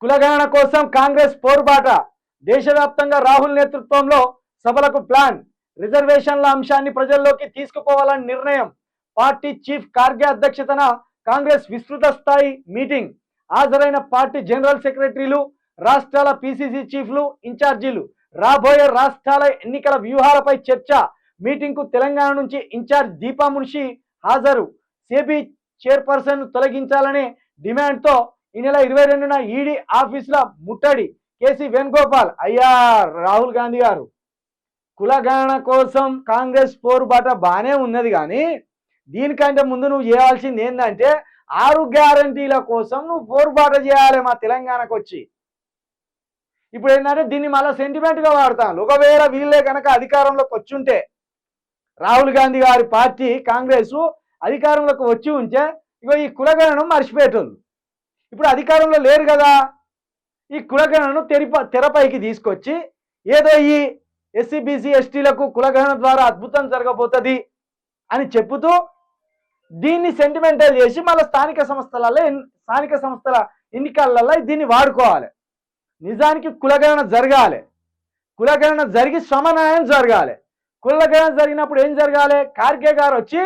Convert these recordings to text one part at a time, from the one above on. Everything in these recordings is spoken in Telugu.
కులగణన కోసం కాంగ్రెస్ పోరుబాట. దేశవ్యాప్తంగా రాహుల్ నేతృత్వంలో సభలకు ప్లాన్. రిజర్వేషన్ల అంశాన్ని ప్రజల్లోకి తీసుకుపోవాలని నిర్ణయం. పార్టీ చీఫ్ ఖార్గే అధ్యక్షతన కాంగ్రెస్ విస్తృత స్థాయి మీటింగ్. హాజరైన పార్టీ జనరల్ సెక్రటరీలు, రాష్ట్రాల పిసిసి చీఫ్లు, ఇన్ఛార్జీలు. రాబోయే రాష్ట్రాల ఎన్నికల వ్యూహాలపై చర్చ. మీటింగ్ కు తెలంగాణ నుంచి ఇన్ఛార్జ్ దీపా మున్షి హాజరు. సెబీ చైర్పర్సన్ తొలగించాలనే డిమాండ్తో ఈ నెల 22న ఈడీ ఆఫీసుల ముట్టడి. కేసీ వేణుగోపాల్. అయ్యా రాహుల్ గాంధీ గారు, కులగణన కోసం కాంగ్రెస్ పోరుబాట బానే ఉన్నది, కానీ దీనికంటే ముందు నువ్వు చేయాల్సింది ఏంటంటే 6 గ్యారంటీల కోసం నువ్వు పోరుబాట చేయాలి మా తెలంగాణకు వచ్చి. ఇప్పుడు ఏంటంటే దీన్ని మళ్ళీ సెంటిమెంట్గా వాడతాను. ఒకవేళ వీళ్ళే కనుక అధికారంలోకి వచ్చుంటే, రాహుల్ గాంధీ గారి పార్టీ కాంగ్రెస్ అధికారంలోకి వచ్చి ఉంటే ఇగో ఈ కులగణను మర్చిపోయేటోళ్ళు. ఇప్పుడు అధికారంలో లేరు కదా, ఈ కులగణను తెరపైకి తీసుకొచ్చి ఏదో ఈ ఎస్సీ బీసీ ఎస్టీలకు కులగణన ద్వారా అద్భుతం జరగబోతుంది అని చెప్పుతూ దీన్ని సెంటిమెంటల్ చేసి మళ్ళీ స్థానిక సంస్థల ఎన్నికలలో దీన్ని వాడుకోవాలి. నిజానికి కులగణన జరగాలి, కులగణన జరిగి సమన్వయం జరగాలి. కులగణన జరిగినప్పుడు ఏం జరగాలి? ఖార్గే గారు వచ్చి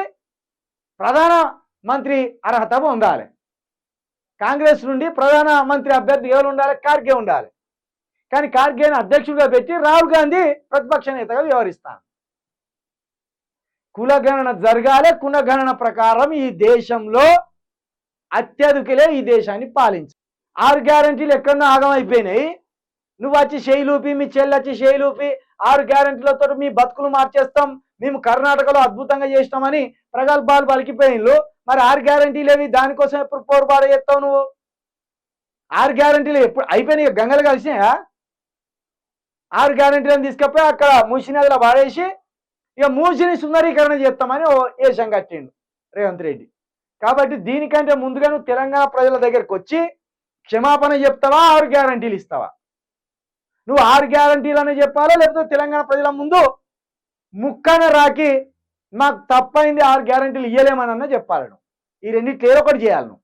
ప్రధాన మంత్రి అర్హత పొందాలి. కాంగ్రెస్ నుండి ప్రధాన మంత్రి అభ్యర్థి ఎవరు ఉండాలి? ఖార్గే ఉండాలి. కానీ ఖార్గేని అధ్యక్షుడిగా పెట్టి రాహుల్ గాంధీ ప్రతిపక్ష నేతగా వ్యవహరిస్తాను. కులగణన జరగాలి. కులగణన ప్రకారం ఈ దేశంలో అత్యధికులే ఈ దేశాన్ని పాలించాలి. 6 గ్యారంటీలు ఎక్కడో ఆగమైపోయినాయి. నువ్వు వచ్చి చేయిలూపి, మీ చెల్లి వచ్చి చేయిలూపి 6 గ్యారంటీలతో మీ బతుకులు మార్చేస్తాం, మేము కర్ణాటకలో అద్భుతంగా చేసినామని ప్రగల్భాలు పలికిపోయిన్లు. మరి 6 గ్యారంటీలు ఏవి? దానికోసం ఎప్పుడు పోరుబాటు చేస్తావు నువ్వు? 6 గ్యారంటీలు ఎప్పుడు అయిపోయినాయి? గంగలు కలిసినాయా? 6 గ్యారంటీలను తీసుకపోయి అక్కడ మూసి నదిలో పాడేసి ఇక మూసిని సుందరీకరణ చేస్తామని ఏషం కట్టిండు రేవంత్ రెడ్డి. కాబట్టి దీనికంటే ముందుగా నువ్వు తెలంగాణ ప్రజల దగ్గరికి వచ్చి క్షమాపణ చెప్తావా, 6 గ్యారంటీలు ఇస్తావా? నువ్వు 6 గ్యారంటీలు అనే చెప్పాలా, లేకపోతే తెలంగాణ ప్రజల ముందు ముక్కన రాకి మాకు తప్పైంది 6 గ్యారంటీలు ఇయ్యలేమనన్నా చెప్పాలను. ఈ రెండింటిలో ఏదో ఒకటి చేయాలి నువ్వు.